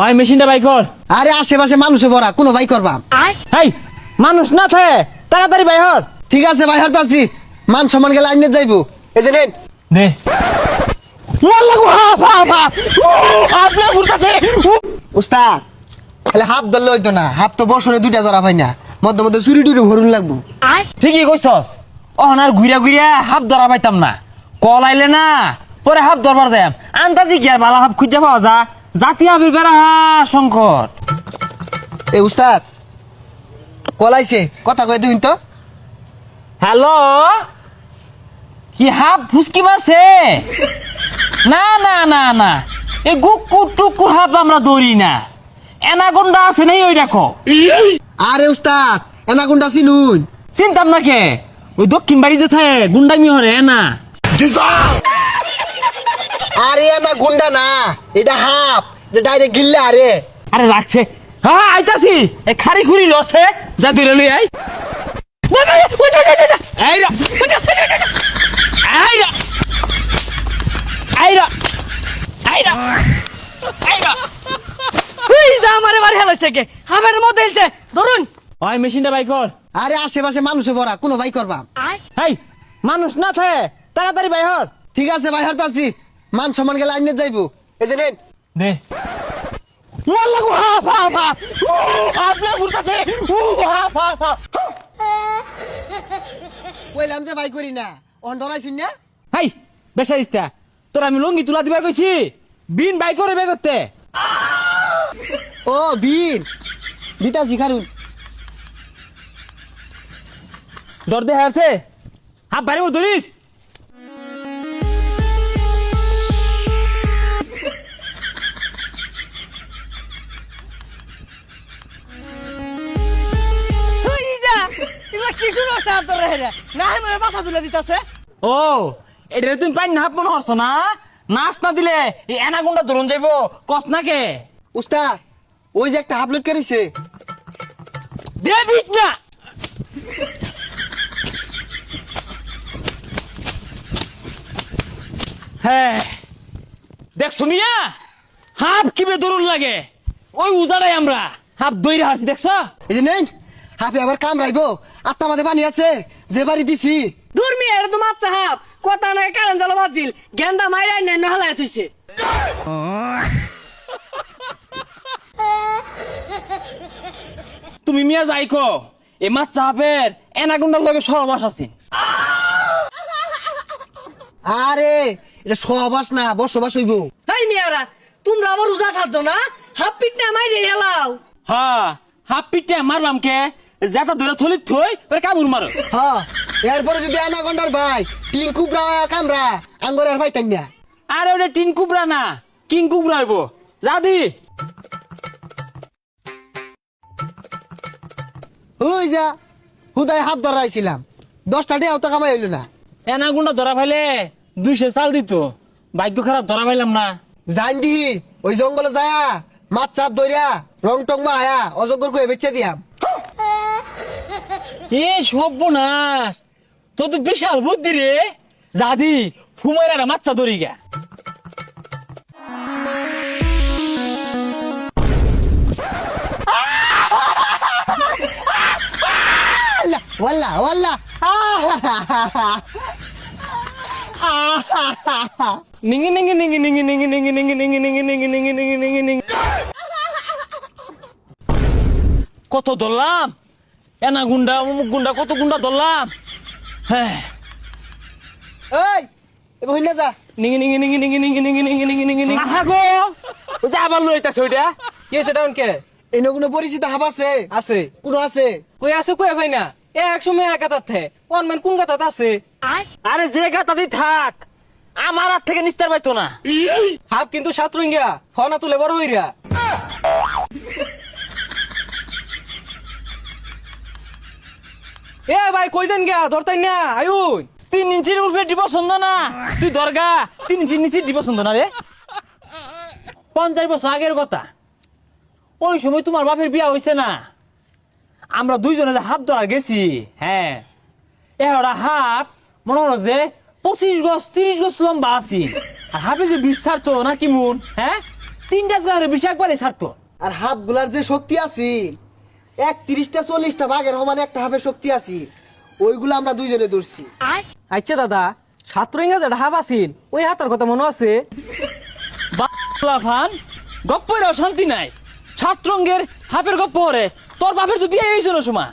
ওই মেশিনটা বাই কর। আরে আশেপাশে মানুষে ভরা কোনো ভাই করবা। হেই মানুষ না থাকে তাড়াতাড়ি বাই হর। ঠিক আছে ভাই হরতে আছি, মান সম্মান গেলে আইনে যাইবো। এই যে নেন। দে ওয়াল্লাহ হা হা হা আপনি ঘুরতাছে। উস্তাদ তাহলে হাফ ধরলে হইতো না, হাফ তো বছরে দুইটা ধরা পাই না, মধ্যে মধ্যে চুরি টুরি ভরুন লাগবো। ঠিকই কইছস। অহনার ঘুরা ঘুরা হাফ ধরা পাইতাম না, কল আইলে না পরে হাফ ধরবার যাই। আন্দাজি কি আর বালা হাফ খুঁজা পাওয়া যা, জাতীয় আবির বেড়া সংকট। এই উস্তাদ কলাইছে কথা কয়ে দিন তো। হ্যালো, কি হাফ ফুসকি মারছে? না না না না, এই গুকুর টুকুর হাফ আমরা দৌড়ি না। এনাগন্ডা আছে নাই ওই দেখো। আরে উস্তাদ এনাকুন্ডা চিনুন। চিন্তাম না কে, ওই দক্ষিণ বাড়ি যে থাকে গুন্ডামি হরে না। আরে এনা গুন্ডা না, এটা হাফ, এটা ডাইরেক্ট গিল্লে। আরে আরে লাগছে, হ্যাঁ আইতাছি। এই খারি খুরি লছে যা দূরে লই আই। আইরা আইরা আইরা আইরা আইরা এই যা আমারে বাড়ি হেলাইছে কে হামের মধ্যে এলছে ধরুন। ওই মেশিনটা বাই কর। আরে আশেপাশে মানুষে ভরা কোনো ভাই করবা। হেই মানুষ না থাকে তাড়াতাড়ি বাই হর। ঠিক আছে ভাই হরতে আছি, মান সম্মান গেলে আইনে যাইবো। এই যে নেন। দে ওয়াল্লাহ হা হা হা আপনি ঘুরতাছে হা হা হা। কইলাম যে ভাই করি না, অন ধরাইছুন না। হাই বেসারিস্তা, তোর আমি লঙ্গি তুলা দিবার কইছি, বিন বাই করে বে করতে। ও বীর দিতাছি খারুন। ডর দে হারছে হাফ বাড়িব ধরিস। ওই যা এগুলা কি শুরু হচ্ছে তোর হেরে না হেমে বাসা তুলে দিতাছে। ও এটা তুমি পাই না হাফ মনে হচ্ছ না, নাচ না দিলে এই এনাগুন্ডা ধরুন যাইব কস না কে। উস্তাদ ওই যে একটা আপলোড করেছে। দে বিট না। হ্যাঁ দেখ সুমিয়া, হাফ কিবে দরুন লাগে ওই উজাড়াই আমরা হাফ দইরা হাসি দেখছ। এই যে নেন, হাফে আবার কাম রাইবো। আত্মা মাঝে পানি আছে যে বাড়ি দিছি। দূরমি এর তো মাছ হাফ কথা না কারণ জাল বাজিল গেন্দা মাইরা নে না হলাই তুইছে। তুমি মিয়া যাইকো এ মাছ চাপের এনাগুন্ডার লগে সহবাস আছে। আরে এটা সহবাস না বসবাস হইব। এই মিয়ারা তোমরা আবার উজা সাজছো না, হাফ পিট না মাইরে হেলাও। হ্যাঁ হাফ পিটে মারবাম কে, যেটা ধরে থলি থই ওর কামড় মারো। হ্যাঁ এরপরে যদি অ্যানাকন্ডার ভাই তিন কুবরা কামরা আঙ্গর আর পাইতাম না। আরে ওটা টিন কুবরা না, কিং কুবরা হইব। যাবি ওই যা হুদায় হাত ধরাইছিলাম, 10টা টাকাও তো কামাই হইল না। এনাগুন্ডা ধরা পাইলে 200 চাল দিত, ভাগ্য খারাপ ধরা পাইলাম না। জান দি ওই জঙ্গলে যায়া মাছ চাপ ধরিয়া রং টং মা আয়া অজগর কয়ে বেচে দিয়াম। এ সর্বনাশ, তোর তো বিশাল বুদ্ধি রে। যাদি ফুমাইরা মাচ্চা ধরি গা। ওয়াল্লা ওয়াল্লা নিঙ্গি নিঙ্গি নিঙ্গি নিঙ্গি নিঙ্গি নিঙ্গি নিঙ্গি নিঙ্গি নিঙ্গি নিঙ্গি নিঙ্গি নিঙ্গি নিঙ্গি নিঙ্গি। কত ধরলাম এনা গুন্ডা অমুক গুন্ডা কত গুন্ডা ধরলাম। হ্যাঁ এই এবার হইনা যা। নিঙ্গি নিঙ্গি নিঙ্গি নিঙ্গি নিঙ্গি নিঙ্গি নিঙ্গি নিঙ্গি নিঙ্গি নিঙ্গি। আহা গো ওই যে আবার লইতাছে ওইটা কি হয়েছে ডাউন কে এনে কোনো পরিচিত হাব আছে? আছে কোনো আছে? কই আছে কই ভাই না এক সময় এক গাতাত থে কোন মান কোন গাতাত আছে আরে যে গাতাতেই থাক, আমার হাত থেকে নিস্তার পাইতো না। হাফ কিন্তু সাতরঙ্গিয়া ফনা তুলে বড় হইরা এ ভাই কই যান গিয়া ধরতাই না আয়ুন 3 ইঞ্চির উপরে দিব পছন্দ না, তুই দরগা 3 ইঞ্চির নিচে দিব পছন্দ না রে। 50 বছর আগের কথা, ওই সময় তোমার বাপের বিয়া হইছে না, আমরা দুইজনে যে হাত ধরা গেছি। হ্যাঁ এরা হাফ মনে হলো যে 25 গজ 30 গজ লম্বা আছি, আর হাফে যে বিশ্বাস তো না কি মুন। হ্যাঁ তিনটা গাঁয়ের বেশি একবারে ছাড়তো। আর হাফ গুলার যে শক্তি আছে 31টা 40টা ভাগের সমান একটা হাফের শক্তি আছে, ওইগুলো আমরা দুইজনে ধরছি। আচ্ছা দাদা, ছাত্রইঙ্গা যেটা হাফ আছিল ওই হাতার কথা মনে আছে? বাংলা ফান গপ্পেরও শান্তি নাই। ছাত্রঙ্গের হাফের গপ্প হরে তোর বাপের তো বিয়ে হয়েছিল সময়।